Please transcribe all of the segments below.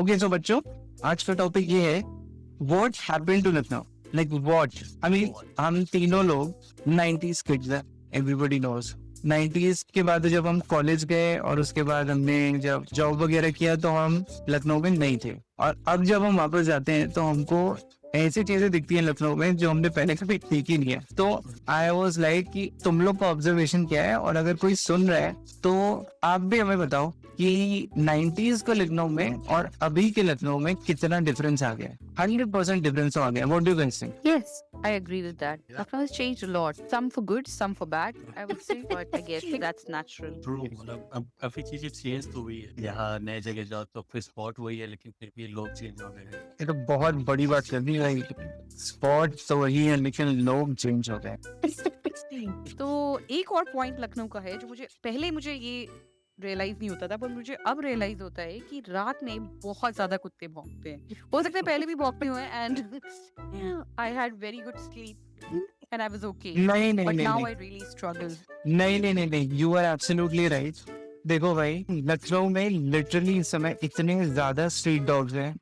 Okay so बच्चों, आज का टॉपिक ये है what happened to Lucknow. Like what I mean, हम तीनों लोग 90s किड्स हैं, एवरीबॉडी नोज। 90s के बाद जब हम कॉलेज गए और उसके बाद हमने जब जॉब वगैरह किया तो हम लखनऊ में नहीं थे, और अब जब हम वापस जाते हैं तो हमको ऐसी चीजें दिखती हैं लखनऊ में जो हमने पहले कभी देखी नहीं है। तो आई वॉज लाइक कि तुम लोग का ऑब्जर्वेशन क्या है, और अगर कोई सुन रहा है तो आप भी हमें बताओ कि 90s के लखनऊ में और अभी के लखनऊ में कितना डिफरेंस आ गया है। 100% डिफरेंस आ गया। What do you guys think? Yes, I agree with that. Lucknow has changed a lot. Some for good, some for bad, I would say. But I guess that's natural. True, मतलब अब काफी चीजें change तो हुई है। यहाँ नए जगह जाओ तो फिर स्पॉट वही है, लेकिन फिर भी लोग चेंज हो गए हैं। ये तो बहुत बड़ी बात कर दी भाई। स्पॉट तो वही है लेकिन लोग चेंज हो गए। तो एक और पॉइंट लखनऊ का है जो मुझे ये रियलाइज नहीं होता था, पर मुझे अब रियलाइज होता है कि रात में बहुत ज्यादा कुत्ते भौंकते हैं। हो सकता है पहले भी भौंकते हुए, and I had very good sleep and I was okay, नहीं नहीं बट नहीं नाउ नहीं आई रियली स्ट्रगल। नहीं नहीं नहीं नहीं, यू आर एब्सोल्युटली राइट। देखो भाई, लखनऊ में लिटरली इस समय इतने ज्यादा स्ट्रीट डॉग्स हैं।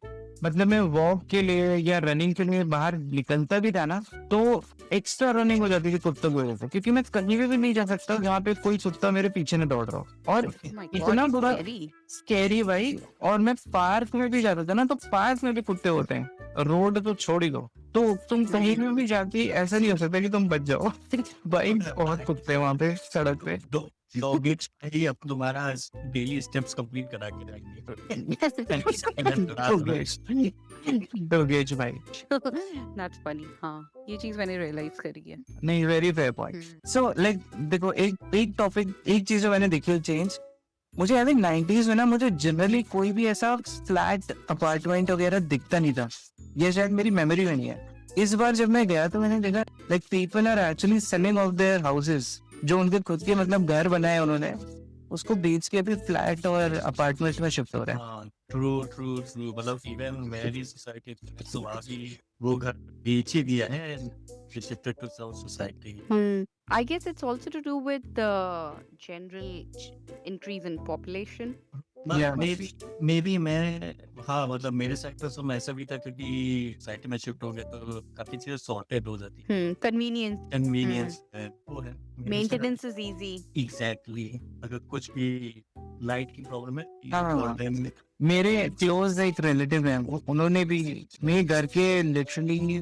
मतलब मैं वॉक के लिए या रनिंग के लिए बाहर निकलता भी था ना, तो एक्स्ट्रा रनिंग हो जाती थी कुत्तों की वजह से, क्योंकि मैं कहीं भी नहीं जा सकता जहाँ पे कोई कुत्ता मेरे पीछे न दौड़ रहा हो। और इतना बुरा स्कैरी भाई। और मैं पार्क में भी जाता था ना, तो पार्क में भी कुत्ते होते हैं, रोड तो छोड़ ही दो। तो तुम कहीं में भी जाती, ऐसा नहीं हो सकता कि तुम बच जाओ। भाई बहुत कुत्ते हैं वहाँ पे सड़क पे। डॉगिट्स भाई अब तुम्हारा डेली स्टेप्स कंप्लीट करा के डॉगेज भाई। That's funny. हाँ, ये चीज मैंने रियलाइज करी है। नहीं, very fair point. So like देखो, एक टॉपिक, एक चीज जो मैंने देखी चेंज, मुझे आई थिंक 90s में ना, मुझे जनरली कोई भी ऐसा फ्लैट अपार्टमेंट वगैरह दिखता नहीं था। ये शायद मेरी मेमोरी में नहीं है। इस बार जब मैं गया तो मैंने देखा like people are actually selling off their houses, जो उनके खुद के मतलब घर बनाए उन्होंने, उसको बेच के अभी फ्लैट और अपार्टमेंट में शिफ्ट हो रहे हैं। हाँ, ट्रू ट्रू ट्रू। मतलब इवन मेरी सोसाइटी तो अभी वो घर बेच ही दिया है, shifted to south society. I guess it's also to do with the general increase in population. Yeah. May be मैं, हाँ मतलब मेरे साइड पर तो ऐसा भी था, क्योंकि साइट में शिफ्ट हो गए तो काफी चीजें सॉर्टेड हो जाती है। Convenience. कन्वीनियंस है वो है। Maintenance is easy. एग्जैक्टली। अगर कुछ भी लाइट की प्रॉब्लम है, हाँ। call them। मेरे क्लोज एक रिलेटिव हैं, उन्होंने भी मेरे घर के लिटरली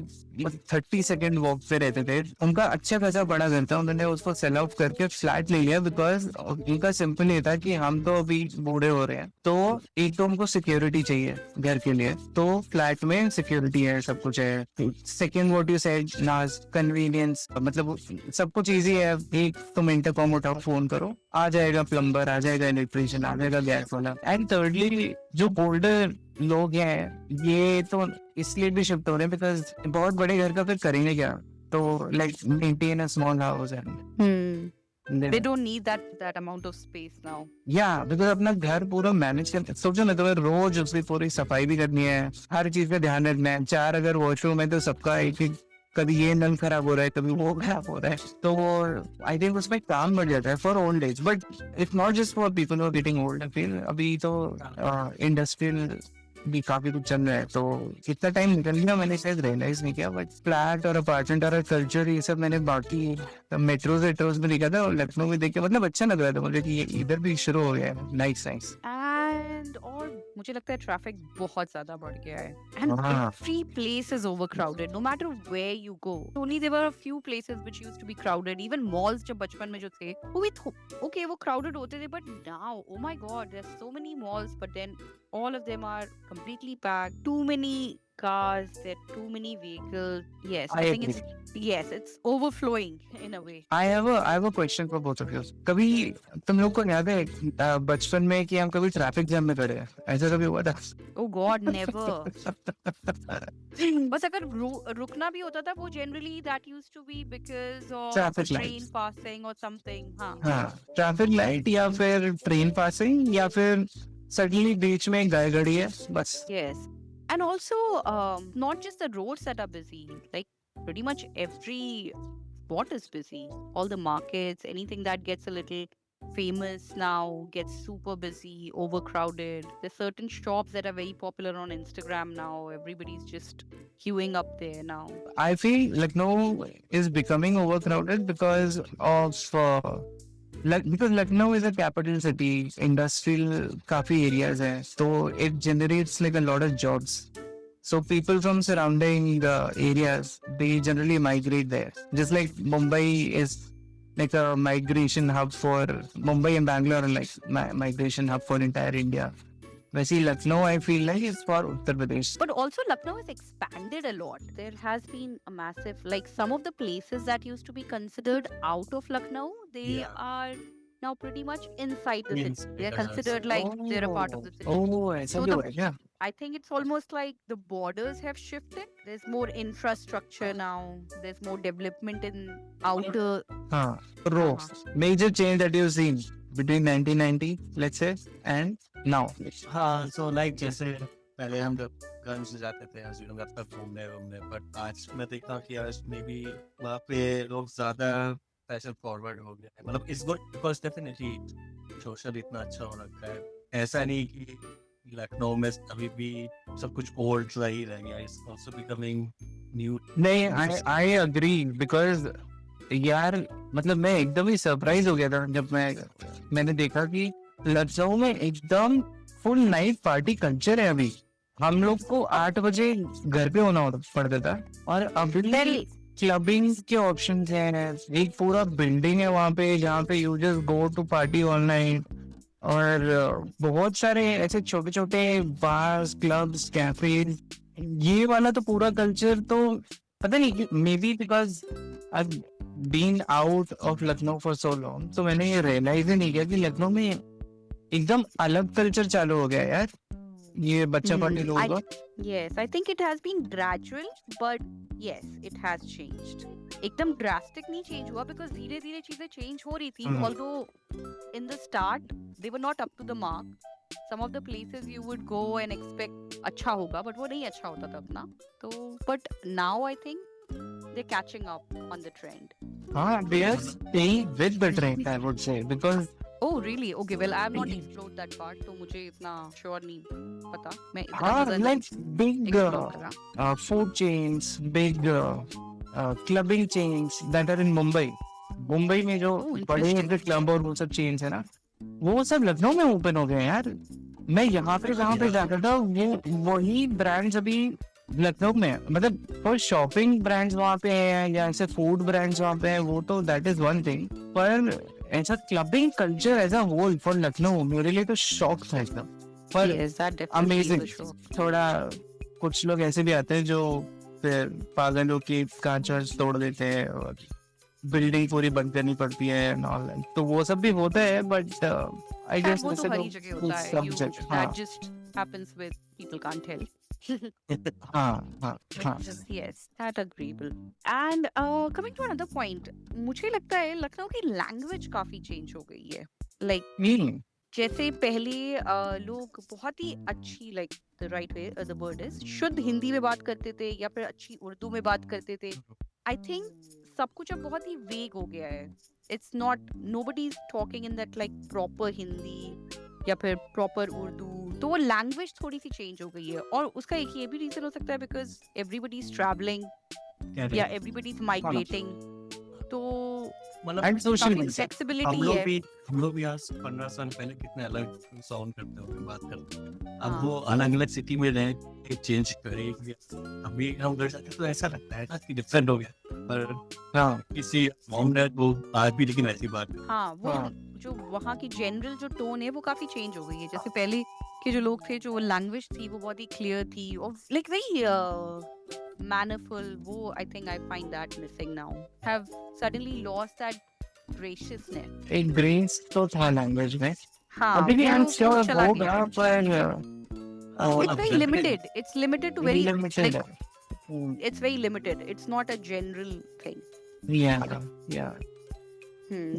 30 सेकेंड वॉक पे रहते थे। उनका अच्छा खासा बड़ा घर था, उन्होंने उसको सेल आउट करके फ्लैट ले लिया, बिकॉज उनका सिंपल ये था कि हम तो अभी बूढ़े हो रहे हैं, तो एक तो हमको सिक्योरिटी चाहिए घर के लिए, तो फ्लैट में सिक्योरिटी है, सब कुछ है। सेकेंड व्हाट यू सेड नाज, कन्वीनियंस, मतलब सब कुछ इजी है। एक तुम इंटरकॉम उठाओ, फोन करो, आ जाएगा प्लम्बर, आ जाएगा इलेक्ट्रिशियन, आ जाएगा गैस वाला। एंड थर्डली, जो ओल्डर लोग हैं ये तो इसलिए भी शिफ्ट हो रहे हैं बिकॉज बहुत बड़े घर का फिर करेंगे क्या, तो like maintain a small house and They don't need that amount of space now. या बिकॉज अपना घर पूरा मैनेज कर, सोचो ना, तुम्हें रोज उसकी पूरी सफाई भी करनी है, हर चीज का ध्यान रखना है। 4 अगर वॉशरूम है तो सबका एक एक, कभी ये नल खराब हो रहा है, कभी वो खराब हो रहा है, तो आई थिंक उसमें काम बढ़ जाता है for old age. But it's not just for people who are getting old. फिर अभी तो इंडस्ट्रियल भी काफी कुछ चल रहा है, तो कितना टाइम निकल गया मैंने शायद रियलाइज नहीं किया। बट फ्लैट और अपार्टमेंट और कल्चर ये सब मैंने बाकी मेट्रोज वेट्रोज में देखा था, और लखनऊ में देख के मतलब अच्छा लग रहा था मुझे कि ये इधर भी शुरू हो गया है। Nice nice. And और मुझे लगता है ट्रैफिक बहुत ज्यादा बढ़ गया है, and हाँ। every place is overcrowded no matter where you go. Only there were a few places which used to be crowded. Even malls जब बचपन में जो थे वो भी okay वो crowded होते थे, but now oh my god there's so many malls, but then all of them are completely packed. Too many cars, there are too many vehicles. Yes, I think it's overflowing in a way. I have a question for both of you. कभी तुम लोग को याद है बचपन में कि हम कभी ट्रैफिक जैम में खड़े हैं? ऐसा कभी हुआ था? Oh god, never. बस अगर रुकना भी होता था वो generally that used to be because of Traffic train lights. passing or something. हाँ, ट्रैफिक लाइट या फिर ट्रेन पासिंग या फिर सडनली बीच में गाय गड़ी है, बस। Yes. And also, not just the roads that are busy, like pretty much every spot is busy. All the markets, anything that gets a little famous now, gets super busy, overcrowded. There's certain shops that are very popular on Instagram now. Everybody's just queuing up there now. I feel Lucknow is becoming overcrowded because of because Lucknow is a capital city, industrial काफी areas हैं, so it generates like a lot of jobs. So people from surrounding areas, they generally migrate there. Just like Mumbai is like a migration hub for Mumbai and Bangalore are like migration hub for entire India. वैसे ही Lucknow I feel like is for Uttar Pradesh. But also, Lucknow has expanded a lot. There has been a massive, like some of the places that used to be considered out of Lucknow, they Yeah. are now pretty much inside the city. Inside They are the considered like they're a part of the city. Oh, ऐसा So भी the- हुआ है क्या? I think it's almost like the borders have shifted. There's more infrastructure now. There's more development in outer. हाँ, row. Major change that you've seen between 1990, let's say, and now. हाँ, so like जैसे पहले हम जब गर्म से जाते थे श्रीनगर तक घूमने बट आज मैं देखता हूँ कि आज में भी वहाँ पे लोग ज्यादा फैशन फॉरवर्ड हो गए हैं मतलब it's good because definitely social इतना अच्छा हो रखा है ऐसा नहीं कि लखनऊ में अभी भी सब कुछ ओल्ड सा ही रह गया इट्स आल्सो बिकमिंग न्यू नहीं, I agree because यार मतलब मैं एकदम ही सरप्राइज हो गया था जब मैंने देखा कि लखनऊ में एकदम फुल नाइट पार्टी कल्चर है अभी. हम लोग को 8 बजे घर पे होना पड़ता था और अभी Delhi. क्लबिंग के ऑप्शन हैं. एक पूरा बिल्डिंग है वहाँ पे जहाँ पे you just go to party all night और बहुत सारे ऐसे छोटे छोटे बार्स क्लब्स कैफे. ये वाला तो पूरा कल्चर तो पता नहीं maybe because I been out of Lucknow for so long तो मैंने ये रियलाइज ही नहीं किया कि लखनऊ में एकदम अलग कल्चर चालू हो गया यार ये बच्चा पार्टी लोगों का. Yes, I think it has been gradual, but yes, it has changed. एकदम drastic नहीं change हुआ because धीरे धीरे चीजें change हो रही थी. Although in the start they were not up to the mark. Some of the places you would go and expect अच्छा होगा, but वो नहीं अच्छा होता तब ना. तो but now I think they're catching up on the trend. हाँ, they are staying with the trend, I would say, because Oh really? Okay, well I have not explored that part, तो मुझे इतना sure नहीं पता. मैं इतना हाँ, ज़्यादा like big explore करा. food chains, big clubbing chains that are in Mumbai. Mumbai में जो Oh, बड़े interesting. क्लब और वो सब चेन्स है ना वो सब लखनऊ में ओपन हो गए हैं यार. मैं यहाँ पे जहाँ पे जाता था वो वही ब्रांड्स अभी लखनऊ में है. मतलब कोई शॉपिंग ब्रांड्स वहाँ पे हैं या ऐसे फूड ब्रांड्स वहाँ पे हैं वो तो दैट इज वन थिंग. पर ऐसा clubbing culture as a whole for Lucknow मेरे लिए तो शॉक था एकदम. पर Yes, that definitely amazing. is a show. थोड़ा कुछ लोग ऐसे भी आते हैं जो फिर पागलों की कांच वांच तोड़ देते हैं और बिल्डिंग पूरी बंद करनी पड़ती है and all that. तो वो सब भी होता है बट आई गेस वो तो हर ही जगह होता है. सब You, जगह. that हाँ just happens with people can't tell. हाँ हाँ हाँ. Yes, that agreeable. And coming to another point, मुझे लगता है लखनऊ की लैंग्वेज काफी चेंज हो गई है. Like हम्म, जैसे पहले लोग बहुत ही अच्छी like the right way the word is शुद्ध हिंदी में बात करते थे या फिर अच्छी उर्दू में बात करते थे. I think सब कुछ अब बहुत ही वेग हो गया है. It's not nobody is talking in that like proper Hindi या फिर प्रॉपर उर्दू. तो वो लैंग्वेज थोड़ी सी चेंज हो गई है और उसका एक ये भी रीजन हो सकता है बिकॉज एवरीबडी इज ट्रैवलिंग या एवरीबडी इज माइग्रेटिंग. तो मतलब एंड सोशल मीडिया. फ्लेक्सिबिलिटी है. हम लोग भी आज 15 साल पहले कितने अलग साउंड करते होंगे बात करते हैं. अब हाँ. वो अलग अलग सिटी में रहे चेंज करे अभी हम घर जाते तो ऐसा लगता है ना कि डिफरेंट हो गया पर हाँ किसी मॉम ने वो आज भी लेकिन ऐसी बात करते हाँ वो हाँ. जो वहाँ की जनरल जो टोन है वो काफी चेंज हो गई है. जैसे पहले के जो लोग थे जो लैंग्वेज थी वो बहुत ही क्लियर थी और लाइक वेरी mannerful. वो I think I find that missing now. Have suddenly lost that graciousness. एक ग्रेस तो था लैंग्वेज में. हाँ अभी भी वो I'm वो sure चला होगा गया. पर It's very limited. It's limited to very limited. like, it's very limited. It's not a general thing. Yeah, yeah.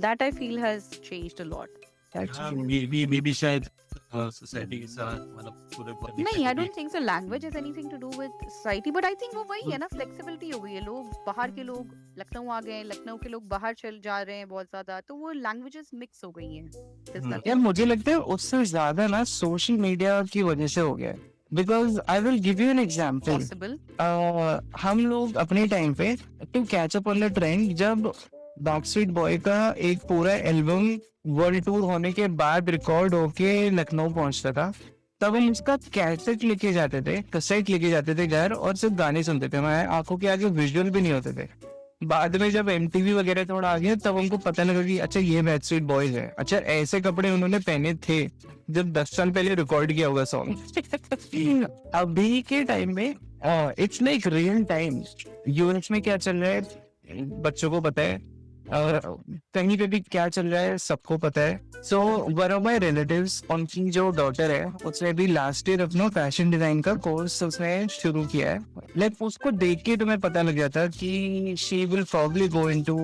That I feel has changed a lot. That's हाँ, true. भी शायद सोसाइटी के साथ मतलब पूरे नहीं, I don't think so language has anything to do with society, but I think वो वही है ना, flexibility हो गई है, लोग बाहर के लोग लखनऊ आ गए हैं, लखनऊ के लोग बाहर चल जा रहे हैं बहुत ज्यादा, तो वो languages mix हो गई हैं. There's हम्म. nothing यार मुझे लगता है उससे ज्यादा ना सोशल मीडिया की वजह से हो गया है. Because I will give you an example. possible. हम लोग अपने टाइम पे to catch up on the trend, जब बैकस्ट्रीट बॉय का एक पूरा एल्बम वर्ल्ड टूर होने के बाद रिकॉर्ड होके लखनऊ पहुंचता था, तब हम उसका कैसेट लेके जाते थे, कैसेट लेके जाते थे घर और सिर्फ गाने सुनते थे. हमारे आंखों के आगे विजुअल भी नहीं होते थे. बाद में जब MTV वगैरह थोड़ा आ गया तब हमको पता लगा कि अच्छा ये बैकस्ट्रीट बॉयज है. अच्छा ऐसे कपड़े उन्होंने पहने थे जब 10 साल पहले रिकॉर्ड किया होगा सॉन्ग. अभी के टाइम में it's like real time. US में क्या चल रहा है बच्चों को पता है, कहीं पे भी क्या चल रहा है सबको पता है. So one of my relatives, उनकी जो डॉटर है उसने भी लास्ट ईयर अपना फैशन डिजाइन का कोर्स उसने शुरू किया है. लाइक उसको देख के तुम्हें पता लग जाता कि she will probably go into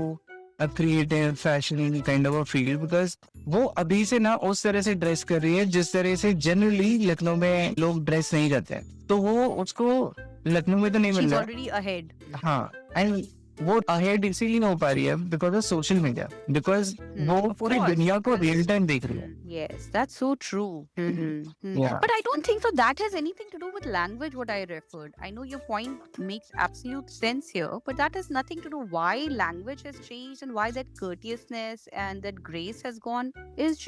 a creative fashion kind of a field, because वो अभी से ना उस तरह से ड्रेस कर रही है जिस तरह से जनरली लखनऊ में लोग ड्रेस नहीं करते हैं. तो वो उसको लखनऊ में तो नहीं मिल She's रहा. already ahead. हाँ, एंड वो अहेड इसीलिए नहीं हो पा रही है because of social media, because वो of पूरी course. दुनिया को रियल टाइम देख रही है. Yes, that's so true. Yeah. But I don't think so that has anything to do with language, what I referred. I know your point makes absolute sense here, but that has nothing to do why language has changed and why that courteousness and that grace has gone. It's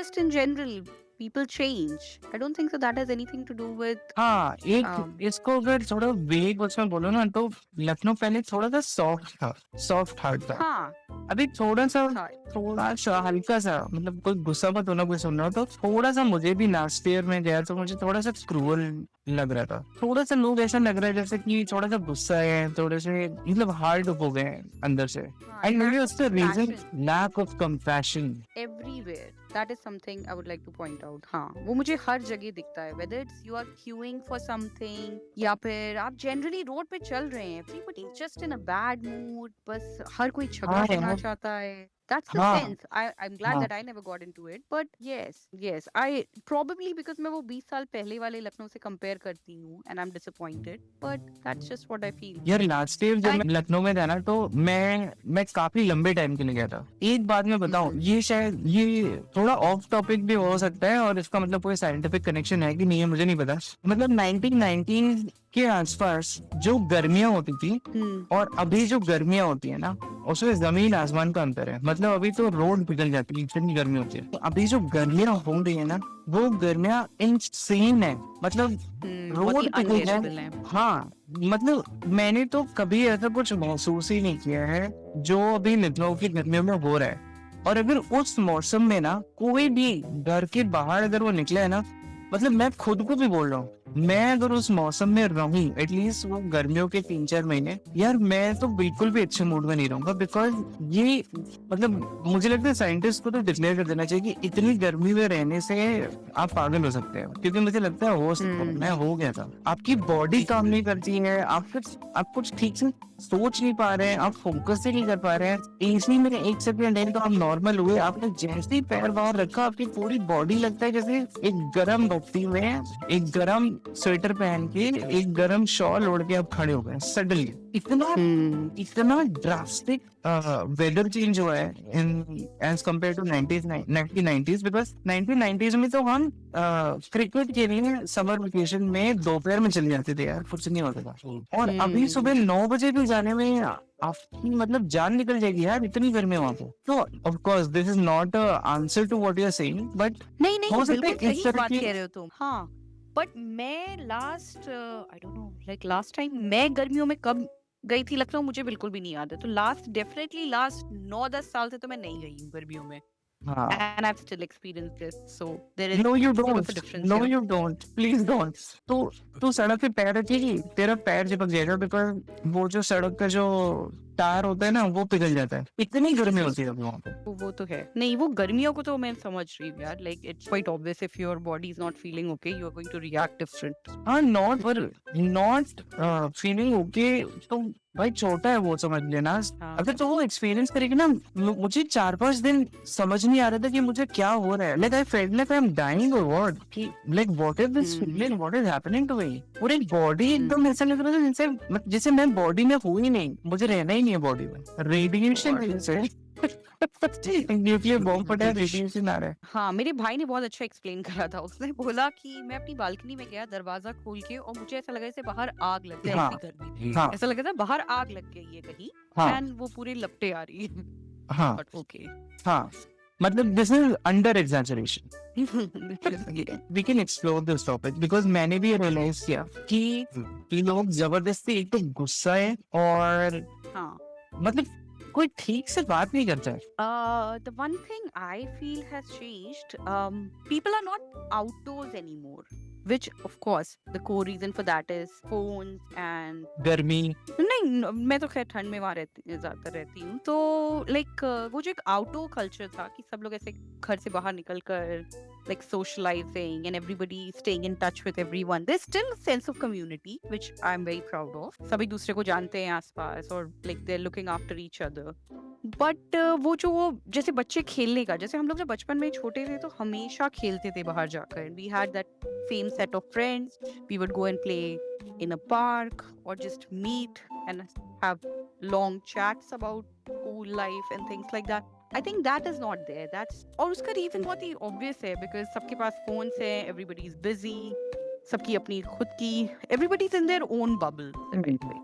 just in general. People change. I don't think so that has anything to do with हाँ, एक इसको अगर थोड़ा वेग उसमें बोलो ना तो लखनऊ पहले थोड़ा सा सॉफ्ट था, सॉफ्ट हार्ट था. हाँ, अभी थोड़ा सा हल्का सा, मतलब कोई गुस्सा मत होना कोई सुन रहा हो तो थोड़ा सा. मुझे भी लास्ट ईयर में गया तो मुझे थोड़ा सा क्रूअल लग रहा था. थोड़ा सा लोग ऐसा लग रहा है जैसे कि थोड़ा सा गुस्सा है, थोड़े से मतलब हार्ड हो गए हैं अंदर से. एंड मे बी उसका reason lack of compassion. everywhere. That is something I would like to point out. हाँ, वो मुझे हर जगह दिखता है. Whether it's you are queuing for something या फिर आप generally road पे चल रहे हैं, everybody is just in a bad mood. बस हर कोई झगड़ा हाँ करना यार. चाहता है. That's the हाँ. sense. I'm glad हाँ. that I never got into it. But yes, I probably because मैं वो 20 साल पहले वाले लखनऊ से compare करती हूँ and I'm disappointed. But that's just what I feel. यार लास्ट ईयर जब मैं लखनऊ में था ना तो मैं काफी लंबे टाइम के लिए गया था. एक बात मैं बताऊं, ये शायद ये थोड़ा ऑफ टॉपिक भी हो सकता है और इसका मतलब कोई साइंटिफिक कनेक्शन है कि नहीं है मुझे नहीं पता. मतलब 1990 के आसपास जो गर्मियां होती थी और अभी जो गर्मियां होती है ना उसमें जमीन आसमान का अंतर है. मतलब अभी तो रोड पिघल जाती है, इतनी गर्मी होती है. तो अभी जो गर्मियां हो रही है ना वो गर्मियां इनसेन है. मतलब बहुत ही रोड पिघल unbearable जाए. है. हाँ, मतलब मैंने तो कभी ऐसा कुछ महसूस ही नहीं किया है जो अभी लखनऊ की गर्मियों में हो रहा है. और अगर उस मौसम में ना कोई भी घर के बाहर अगर वो निकले है ना, मतलब मैं खुद को भी बोल रहा हूँ, मैं अगर उस मौसम में रहूं एटलीस्ट वो गर्मियों के 3-4 महीने, यार मैं तो बिल्कुल भी अच्छे मूड में नहीं रहूंगा. बिकॉज ये मतलब मुझे लगता है साइंटिस्ट को तो डिक्लेयर कर देना चाहिए कि इतनी गर्मी में रहने से आप पागल हो सकते हैं. क्योंकि मुझे लगता है हो सकता है, मैं हो गया था. आपकी बॉडी काम नहीं करती है, आप कुछ ठीक से सोच नहीं पा रहे हैं, आप फोकस ही नहीं कर पा रहे हैं. इसी में 1 सेकंड है तो आप नॉर्मल हुए, आपने जैसे ही पैर बाहर रखा आपकी पूरी बॉडी लगता है जैसे एक गर्म बत्ती में एक गर्म स्वेटर पहन के एक गर्म शॉल ओढ़ के आप खड़े हो गए सडनली. इतना ड्रास्टिक वेदर चेंज हुआ है in age compare to 1990s. Because 1990s में तो हम क्रिकेट के लिए समर वेकेशन में दोपहर में चले जाते थे यार, कुछ नहीं होता था. और अभी सुबह 9 बजे भी जाने में आपकी मतलब जान निकल जाएगी यार, इतनी गर्मी है वहाँ पे. तो of course this is not answer to what you are saying, but नहीं हो सकता बिल्कुल है इस सही तरह बात की- कह रहे हो तुम. हाँ, बट मैं last I don't know like last time मैं गर्मियों में कब गई थी लखनऊ मुझे बिल्कुल भी नहीं याद है. तो डेफिनेटली लास्ट 9-10 साल से तो मैं नहीं गई हूँ गर्मियों में. हाँ. And I've still experienced this, so there is No, you sort of don't. a difference No, here. you don't. Please don't. तू सड़क पे पैर रखेगी तेरा पैर चिपक जाएगा. बिकॉज वो जो सड़क का जो टायर होता है ना वो पिघल जाता है, इतनी गर्मी होती है वहाँ पे। वो तो है नहीं, वो गर्मियों को तो मैं समझ रही हूँ यार, like it's quite obvious if your body is not feeling okay you are going to react different. हाँ नॉट फीलिंग ओके, तो भाई छोटा है वो, समझ लेना। हाँ। अगर तो वो एक्सपीरियंस करेगी ना, मुझे 4-5 दिन समझ नहीं आ रहा था कि मुझे क्या हो रहा है, like I felt like I am dying और व्हाट, कि like what is this feeling, what is happening to me. पूरी बॉडी एकदम ऐसा लग रहा था जैसे जैसे मैं बॉडी में हूँ ही नहीं, मुझे रहना ही नहीं है बॉडी में, रेडिएशन से न्यूक्लियर बॉम्ब फटा है, रेडिएशन आ रहा है। हाँ, मेरे भाई ने बहुत अच्छा एक्सप्लेन करा था। उसने बोला कि मैं अपनी बालकनी में गया दरवाजा खोल के और मुझे ऐसा लगा जैसे बाहर आग लग गई, हाँ, ऐसी गर्मी थी। हाँ, ऐसा लगा था बाहर आग लग गई है कहीं हाँ, एंड वो पूरी लपटे आ रही है। हाँ, बट ओके हाँ, मतलब this is under exaggeration. We can explore this topic because मैंने भी रियलाइज किया कि लोग जबरदस्ती एक तो गुस्सा है और हाँ। मतलब कोई ठीक से बात नहीं करता है। The one thing I feel has changed, people are not outdoors anymore, which of course the core reason for that is phones and गर्मी, नहीं मैं तो खैर ठंड में वहाँ ज्यादा रहती हूँ, तो लाइक वो जो एक आउटडोर कल्चर था कि सब लोग ऐसे घर से बाहर निकल कर like socializing and everybody staying in touch with everyone, there's still a sense of community which I'm very proud of. सब एक दूसरे को जानते हैं आसपास और like they're looking after each other. But वो जो जैसे बच्चे खेलने का, जैसे हम लोग जब बचपन में छोटे थे तो हमेशा खेलते थे बाहर जाकर, we had that same set of friends, we would go and play in a park or just meet and have long chats about school life and things like that. I think that is not there. That's और उसका reason बहुत ही obvious है because सबके पास phones है, everybody is busy, सबकी अपनी खुद की, everybody is in their own bubble.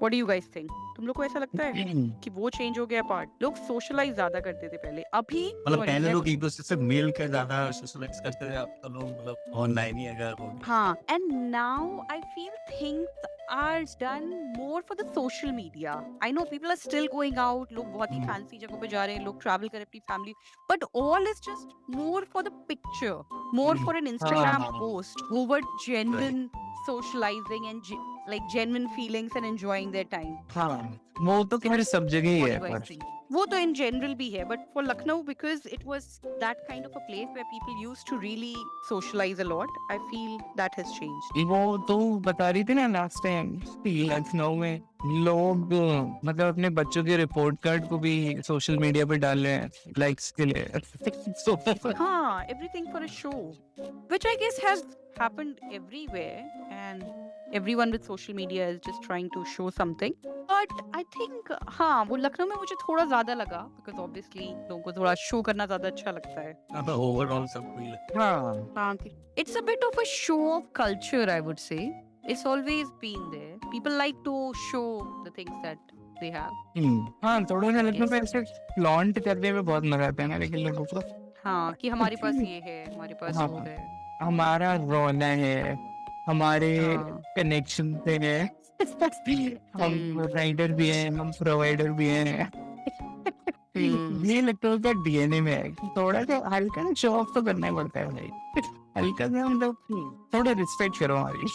What do you guys think? तुम लोग को ऐसा लगता है कि वो चेंज हो गया पार्ट? लोग सोशलाइज ज्यादा करते थे पहले, अभी मतलब पहले लोग एक दूसरे से मिल कर ज्यादा सोशलाइज करते थे, अब तो लोग मतलब ऑनलाइन ही अगर हो गया। हाँ, and now I feel things are done more for the social media. I know people are still going out, लोग बहुत ही fancy जगहों पे जा रहे हैं, लोग travel कर रहे हैं अपनी family, but all is just more for the picture, more for an Instagram post over genuine socializing and like genuine feelings and enjoying their time. हाँ वो तो खैर सब जगह ही What है do you guys पर think? वो तो in general भी है, but for Lucknow because it was that kind of a place where people used to really socialize a lot, I feel that has changed. वो तो बता रही थी ना लास्ट टाइम, लखनऊ में लोग मतलब अपने बच्चों के रिपोर्ट कार्ड को भी सोशल मीडिया पे डाल रहे हैं लाइक्स के लिए। हाँ, everything for a show, which I guess has happened everywhere, and everyone with social media is just trying to show something. But I think हाँ, वो लखनऊ में मुझे थोड़ा ज्यादा लगा because obviously लोगों को थोड़ा शो करना ज्यादा अच्छा लगता है। अब ओवरऑल सब कुछ हाँ It's a bit of a show of culture, I would say. It's always been there. People like to show the things that they have. हाँ थोड़ा सा लखनऊ पे ऐसे फ्लॉन्ट करने में बहुत मजा आता है ना, लेकिन लोगों को हाँ, कि हमारे पास ये है, हमारे पास हाँ, वो है। हमारा रोना है, हमारे हाँ। कनेक्शन से है, हम राइडर भी हैं, हम प्रोवाइडर भी हैं। ये लखनऊ का डीएनए में है, थोड़ा सा हल्का ना शो ऑफ तो करना ही पड़ता है भाई, हल्का सा मतलब थोड़ा रिस्पेक्ट करो हमारी।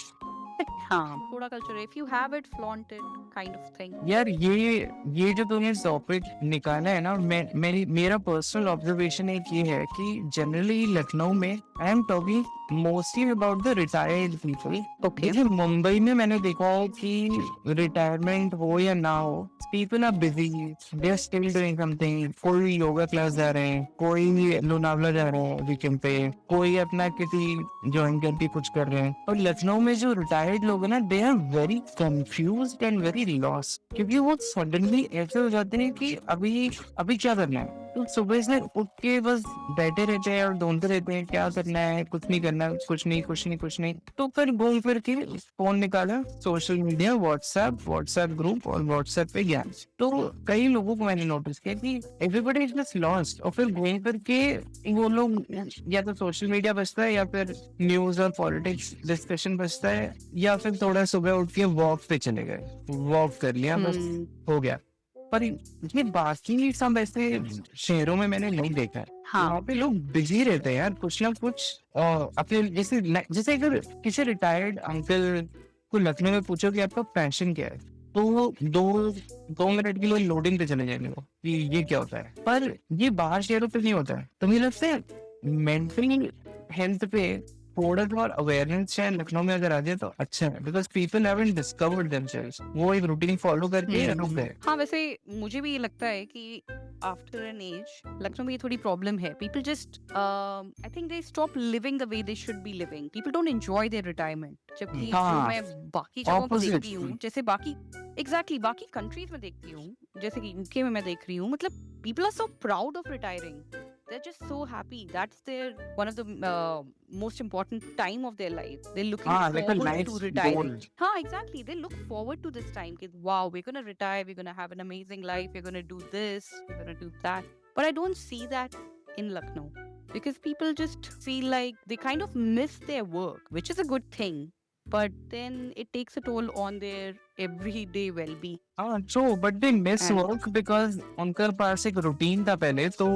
हाँ, थोड़ा culture, if you have it, flaunt it, kind of thing. यार ये जो तूने टॉपिक निकाला है ना, मेरा पर्सनल ऑब्जर्वेशन एक ये है कि जनरली लखनऊ में I am talking mostly about the retired people. Okay. जैसे मुंबई में मैंने देखा है कि रिटायरमेंट हो या ना हो, people are busy, they are still doing something. कोई योगा क्लास जा रहे हैं, कोई लोनावला जा रहे हैं वीकेंड पे, कोई अपना किसी ज्वाइन करके कुछ कर रहे हैं। और लखनऊ में जो रिटायर्ड लोग हैं ना, they are very confused and very lost, क्योंकि वो सडनली ऐसे हो जाते हैं कि अभी क्या करना है। तो सुबह से उठ के बस बैठे रहते हैं और ढूंढते रहते हैं क्या करना है, कुछ नहीं करना, कुछ नहीं। तो फिर घूम फिर के फोन निकाला, सोशल मीडिया, व्हाट्सएप ग्रुप और व्हाट्सएप पे ज्ञान। तो कई लोगों को मैंने नोटिस किया कि एवरीबॉडी इज जस्ट लॉस्ट, और फिर घूम फिर के वो लोग या तो सोशल मीडिया बचता है, या फिर न्यूज और पॉलिटिक्स डिस्कशन बचता है, या फिर थोड़ा सुबह उठ के वॉक पे चले गए, वॉक कर लिया, बस हो गया। पर ये बाकी सब ऐसे शहरों में मैंने नहीं देखा है। हाँ। वहाँ पे लोग बिजी रहते हैं यार, कुछ ना कुछ अपने जैसे अगर किसी रिटायर्ड अंकल को लखनऊ में पूछो कि आपका पैशन क्या है, तो दो मिनट के लिए लोडिंग पे चले जाएंगे वो कि ये क्या होता है, पर ये बाहर शहरों पे नहीं होता है। तो मुझे लगता है मेंटल हेल्थ पे थोड़ा और अवेयरनेस शायद लखनऊ में अगर आ जाए तो अच्छा है, because people haven't discovered themselves, वो एक रूटीन फॉलो करके रुक गए। हाँ, वैसे मुझे भी ये लगता है कि आफ्टर एन एज लखनऊ में ये थोड़ी प्रॉब्लम है। People just I think they stop living the way they should be living. People don't enjoy there retirement. जबकि जो हाँ, मैं बाकी जगहों को opposite। देखती हूँ, जैसे बाकी बाकी कंट्रीज में देखती हूँ, जैसे कि यूके में मैं देख रही हूँ, मतलब people are so proud of retiring. They're just so happy. That's their one of the most important time of their life. They're looking हाँ, like a forward nice to retiring. goal। हाँ, exactly. They look forward to this time. कि, wow, we're gonna retire. We're gonna have an amazing life. We're gonna do this. We're gonna do that. But I don't see that in Lucknow because people just feel like they kind of miss their work, which is a good thing. But then it takes a toll on their everyday well-being. हाँ true, but they miss And- work because उनके पास एक routine था पहले, तो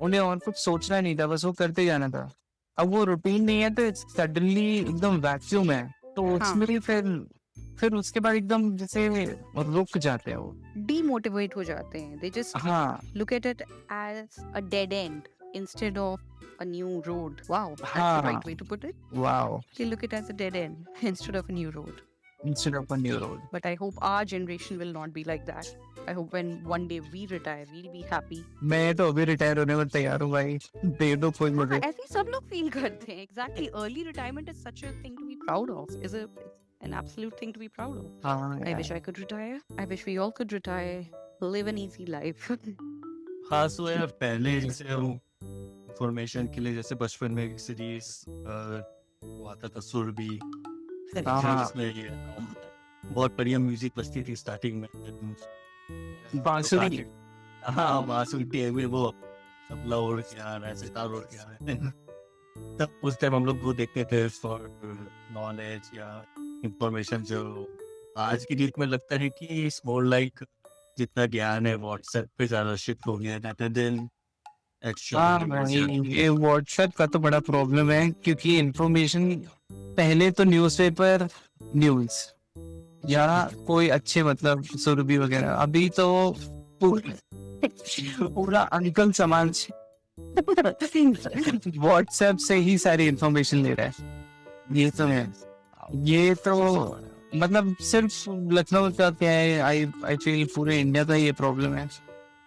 उन्हें और कुछ सोचना नहीं था, बस वो करते जाना था। अब वो रूटीन नहीं है तो सडनली एकदम वैक्यूम है, तो हाँ। उसमें फिर उसके बाद एकदम जैसे रुक जाते हैं वो। Demotivate हो जाते हैं. They just हाँ look at it as a dead end instead of a new road. Wow, that's the हाँ right way to put it. Wow, They look at it as a dead end instead of a new road. Instead of a new road. But I hope our generation will not be like that. I hope when one day we retire, we'll be happy. मैं तो अभी retire होने को तैयार हूँ भाई, दे दो कोई मुझे। हाँ, ऐसे ही सब लोग feel करते हैं. Exactly. Early retirement is such a thing to be proud of. Is an absolute thing to be proud of. हाँ I wish I could retire. I wish we all could retire. Live an easy life. हाँ सो यार पहले जैसे हम information के लिए जैसे बचपन में एक सीरीज वो आता था सुरभि, हाँ। जिसमें ये बहुत बढ़िया म्यूजिक बजती थी स्टार्टिंग में। बांसुरी। हाँ बांसुरी हुए वो तबला उड़ के आ रहा है, सितार उड़ के आ रहा है। तब उस टाइम हम लोग वो देखते थे फॉर नॉलेज या इंफॉर्मेशन, जो आज की डेट में लगता है कि इट्स मोर लाइक जितना ज्ञान है व्हाट्सएप पे ज्यादा शिफ्ट हो गया rather than हाँ actual भाई, ये व्हाट्सएप का तो बड़ा प्रॉब्लम है, क्योंकि इंफॉर्मेशन पहले तो न्यूज़पेपर न्यूज या कोई अच्छे मतलब सुरभि वगैरह, अभी तो पूरा अंकल समाज व्हाट्सएप से ही सारी इंफॉर्मेशन ले रहा है। ये तो है, ये तो मतलब सिर्फ लखनऊ का क्या है, आई फील पूरे इंडिया का ये प्रॉब्लम है।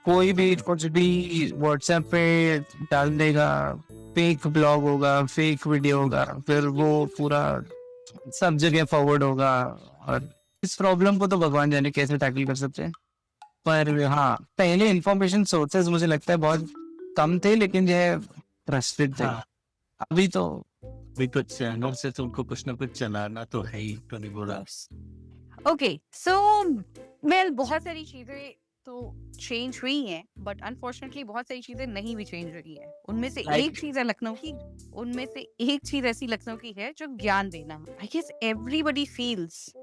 कोई भी कुछ भी व्हाट्सएप पे डाल देगा, फेक ब्लॉग होगा, फेक वीडियो होगा, फिर वो पूरा सब जगह फॉरवर्ड होगा। और इस प्रॉब्लम को तो भगवान जाने कैसे टैकल कर सकते हैं। पर हाँ, पहले इंफॉर्मेशन सोर्सेज मुझे लगता है बहुत कम थे, लेकिन यह ट्रस्टेड थे। हाँ। अभी तो भी कुछ चैनल से तो उनको कुछ ना कुछ चलाना तो है ही 24 hours। Okay, so well, बहुत सारी चीजें तो चेंज हुई हैं, बट अनफॉर्चुनेटली बहुत सारी चीजें नहीं भी चेंज हुई हैं। उनमें से Like- एक चीज है लखनऊ की, उनमें से एक चीज ऐसी लखनऊ की है जो ज्ञान देना। I guess everybody feels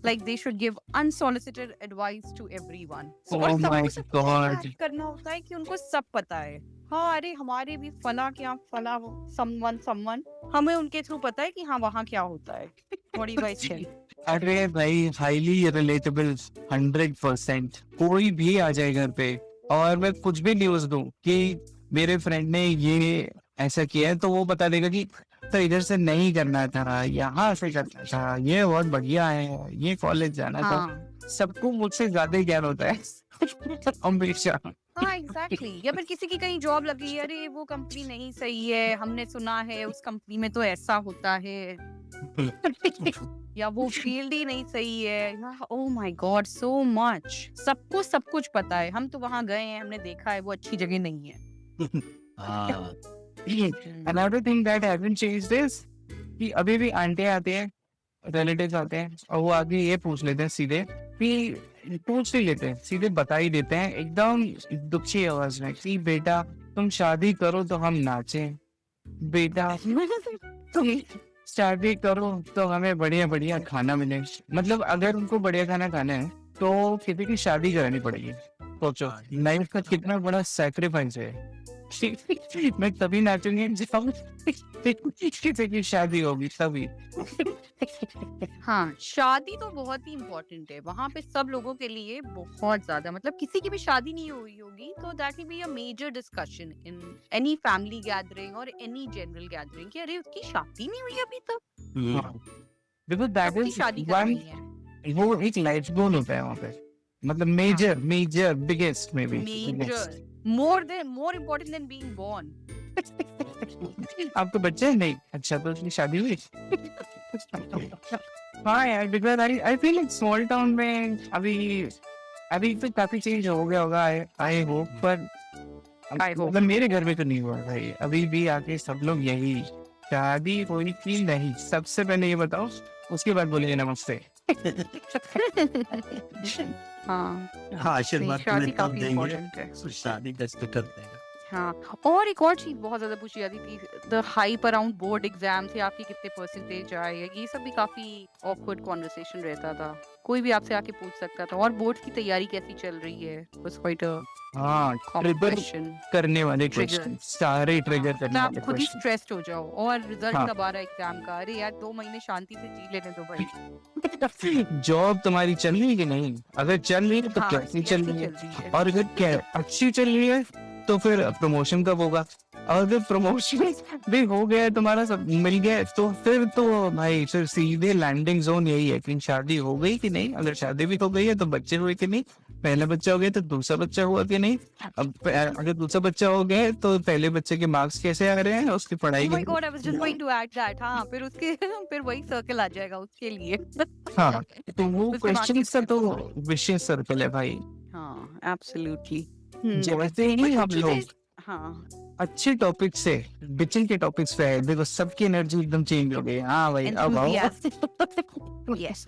like they should give unsolicited advice to everyone. Oh और सबको my सबको God. act करना होता है कि उनको सब पता है। हाँ, अरे हमारे भी फला क्या फला समवन हमें उनके थ्रू पता है कि हाँ वहाँ क्या होता है। What do you guys think? अरे भाई, हाईली रिलेटेबल 100%। कोई भी आ जाए घर पे और मैं कुछ भी न्यूज दूं कि मेरे फ्रेंड ने ये ऐसा किया है, तो वो बता देगा कि तो इधर से नहीं करना था, यहाँ से करना था, ये बहुत बढ़िया है, ये कॉलेज जाना था। हाँ सबको मुझसे ज्यादा ही ज्ञान होता है हमेशा। हाँ एग्जैक्टली। या फिर किसी की कहीं जॉब लगी, अरे वो कंपनी नहीं सही है, हमने सुना है उस कंपनी में तो ऐसा होता है, या वो फील्ड ही नहीं सही है। Oh my God, so much. सबको सब कुछ पता है। हम तो वहां गए हैं, हमने देखा है वो अच्छी जगह नहीं है। हाँ Another thing that hasn't changed is कि अभी भी आंटी आते हैं, रिलेटिव्स आते हैं, और वो आगे ये पूछ लेते हैं सीधे, कि पूछ ही लेते हैं, सीधे बता ही देते हैं एकदम दुखी आवाज में कि बेटा तुम शादी करो तो हम नाचें, बेटा तुम शादी करो तो हमें बढ़िया बढ़िया खाना मिले। मतलब अगर उनको बढ़िया खाना खाना है तो किसी की शादी करानी पड़ेगी। सोचो लाइफ का कितना बड़ा सैक्रिफाइस है। मैं तभी नाचूंगी जब किसी की शादी होगी तभी। हाँ, शादी तो बहुत ही इम्पोर्टेंट है वहां पे सब लोगों के लिए, बहुत ज्यादा। मतलब किसी की भी शादी नहीं हुई होगी तो that will be a major discussion in any family gathering और एनी जनरल गैदरिंग कि अरे उसकी शादी नहीं हुई अभी तक, हाँ, बिकॉज दैट सबकी इज शादी वन, करवानी है। वो एक लाइफ गोल होता है वहाँ पे, मतलब मेजर मेजर बिगेस्ट में भी major, more important than being born. आपको बच्चे हैं? नहीं, अच्छा तो उसकी शादी हुई। हाँ यार, because I feel like small town में अभी अभी तो काफी चेंज हो गया होगा, आई होप, पर I hope. मतलब मेरे घर में तो नहीं हुआ भाई अभी भी, आके सब लोग यही शादी हुई कि नहीं, सबसे पहले ये बताओ, उसके बाद बोलिए नमस्ते। हाँ, हाँ, आशीर्वाद शादी तुम्हें तब काफी देंगे इम्पोर्टेंट है। तो शादी का स्टेटस देगा। हाँ, और एक और चीज बहुत ज्यादा पूछी जाती थी, the hype around board exam थे, आपके कितने परसेंटेज आए, ये सब भी काफी ऑकवर्ड कॉन्वर्सेशन रहता था। कोई भी आपसे आके पूछ सकता था। और बोर्ड की तैयारी कैसी चल रही है, वाज क्वाइट अ हाँ, कॉमन ट्रिगर क्वेश्चन। करने वाले Trigger. क्वेश्चन, सारे ट्रिगर करने मतलब आप वाले खुद ही क्वेश्चन। स्ट्रेस्ड हो जाओ, और रिजल्ट हाँ। कब आ रहा है एग्जाम का, अरे यार 2 महीने शांति से जी लेने दो भाई। जॉब तुम्हारी चल रही है कि नहीं, अगर चल रही है तो हाँ, कैसी चल कैसी रही चल रही है, है। और अगर अच्छी चल रही है तो फिर प्रमोशन कब होगा, और अगर प्रमोशन भी हो गया है, तुम्हारा सब मिल गया है, तो फिर तो भाई फिर सीधे लैंडिंग जोन यही है कि शादी हो गई कि नहीं, अगर शादी भी हो गई है तो बच्चे हुए कि नहीं, पहला बच्चा हो गया तो दूसरा बच्चा हुआ कि नहीं, अब अगर दूसरा बच्चा हो गया है तो पहले बच्चे के मार्क्स कैसे आ रहे हैं, उसकी पढ़ाई Oh my के। God, I was just going to add that. हाँ, फिर उसके फिर वही सर्कल आ जाएगा उसके लिए। हाँ, तो वो उसके marks क्वेश्चन का कितने तो हैं? विशेष सर्कल है भाई। हाँ, absolutely. जैसे ही हम कुछ लोग चीजें, हाँ, अच्छे टॉपिक से बिचिंग के टॉपिक पे आए, देखो सबकी एनर्जी एकदम चेंज हो गई। हाँ भाई, अब आओ। enthusiastic. Yes,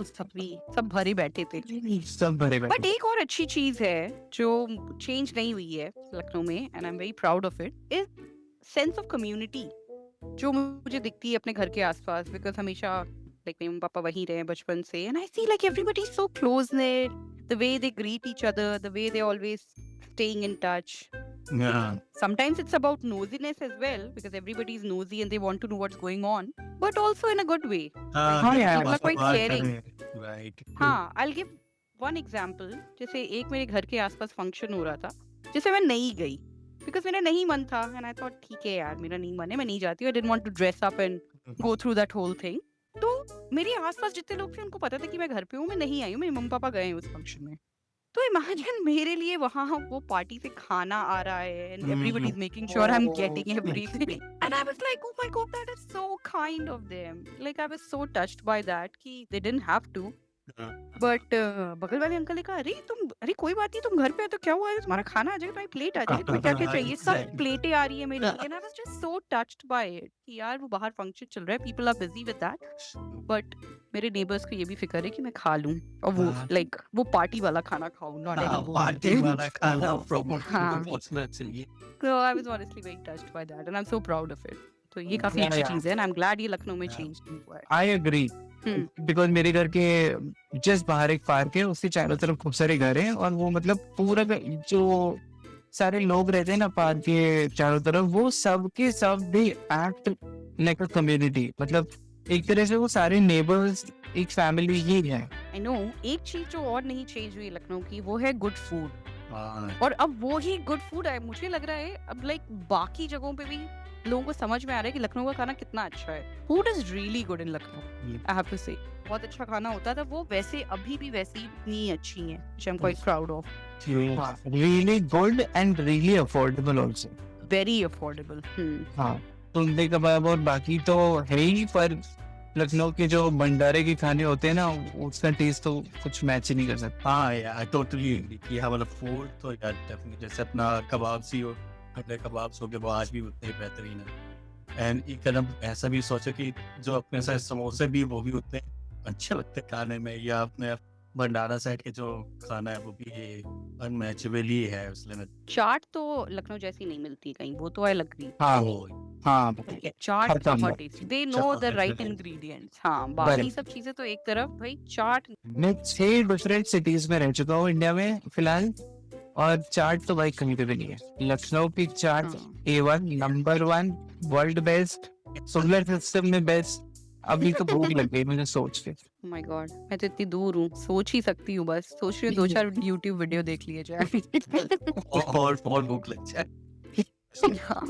सब भरे बैठे थे। सब भरे बट बैठे। एक और अच्छी चीज है जो चेंज नहीं हुई है लखनऊ में, and I am very proud of it, is sense of community जो मुझे दिखती है अपने घर के आसपास। बिकॉज हमेशा लाइक मेरे पापा वहीं रहे बचपन से, and I see like everybody so close knit, the way they greet each other, the way they always staying in touch. हाँ, Sometimes it's about nosiness as well, because everybody is nosy and they want to know what's going on, but also in a good way. हाँ यार, people are quite caring. Right. हाँ, I'll give one example. जैसे एक मेरे घर के आसपास function हो रहा था जिसे मैं नहीं गई बिकॉज मेरा नहीं मन था, एंड आई थॉट ठीक है यार, मेरा नहीं मन है, मैं नहीं जाती हूँ। I didn't want to dress up and go through that whole thing. तो मेरे आसपास जितने लोग थे उनको पता था कि मैं घर पे हूँ, मैं नहीं आई हूँ, मेरे मम्मी पापा गए हैं उस फंक्शन में। तो इमेजिन मेरे लिए वहां वो पार्टी से खाना आ रहा है, and everybody is making sure I am getting everything, and I was like, oh my god, that is so kind of them. Like I was so touched by that कि they didn't have to. But बगल वाले uncle ने कहा, अरे कोई बात नहीं, तुम घर पे हो तो क्या हुआ है, तुम्हारा खाना आ जाएगा, तुम्हारी प्लेट आ जाएगी, तुम्हें क्या क्या चाहिए, सब प्लेटें आ रही है मेरी। And I was just so touched by it कि यार वो बाहर फंक्शन चल रहा है, people are busy with that, but मेरे नेबर्स को ये भी फिक्र है कि मैं खा लूं, और वो लाइक वो पार्टी वाला खाना खाऊं, नॉट एनी पार्टी वाला खाना हाँ। पहुंचना चाहिए। So I was honestly very touched by that, and I'm so proud of it. तो ये काफी Yeah, अच्छी yeah. चीज है, and I'm glad ये लखनऊ में चेंज नहीं हुआ है। आई एग्री, बिकॉज मेरे घर के जस्ट बाहर एक पार्क है, उसके चारों तरफ खूब सारे घर हैं, और वो मतलब पूरा जो सारे लोग रहते हैं ना पार्क के चारों तरफ, वो सब के सब भी एक्ट लाइक अ कम्युनिटी, मतलब एक तरह से वो सारे नेबर्स एक फैमिली ही है। I know, एक चीज जो और नहीं चेंज हुई लखनऊ की, वो है गुड फूड। हाँ, और अब वो ही गुड फूड है, मुझे लग रहा है अब लाइक बाकी जगहों पे भी लोगों को समझ में आ रहा है कि लखनऊ का खाना कितना अच्छा है। Food is really good in Lucknow, I have to say. बहुत अच्छा खाना होता था, वो वैसे अभी भी वैसी इतनी अच्छी है, which I'm quite proud of. Really good and really affordable also. Very affordable. हाँ, तुंडे कबाब और बाकी तो है ही, पर लखनऊ के जो भंडारे के खाने होते हैं ना, उसका टेस्ट तो कुछ मैच ही नहीं कर सकता। हाँ यार, आई टोटली एग्री कि हाँ मतलब फूड तो यार डेफिनेटली, जैसे अपना कबाब सी हो, अपने कबाब हो गए, वो आज भी उतने ही बेहतरीन है। एंड एक कदम ऐसा भी सोचो कि जो अपने साथ समोसे भी, वो भी उतने अच्छे लगते हैं खाने में, या अपने भंडारा साइड के जो खाना है वो भी अनमैचेबल ही है उस लेवल। चाट तो लखनऊ जैसी नहीं मिलती कहीं, वो तो आई लगी। हाँ हाँ, चाट खत्म। बहुत tasty, they know the right ingredients. हाँ, बाकी सब चीजें तो एक तरफ, भाई चाट। मैं 6 डिफरेंट सिटीज में रह चुका हूँ इंडिया में फिलहाल, और चाट तो भाई कहीं पे भी नहीं है। लखनऊ की चाट हाँ। A1 number 1 world best, solar system में बेस्ट। अभी तो भूख लग गई मुझे सोच के। माय गॉड, मैं तो इतनी दूर हूँ, सोच ही सकती हूँ बस। सोच रही हूँ 2-4 यूट्यूब वीडियो देख लिए जाए। और भूख लग जाए। हाँ।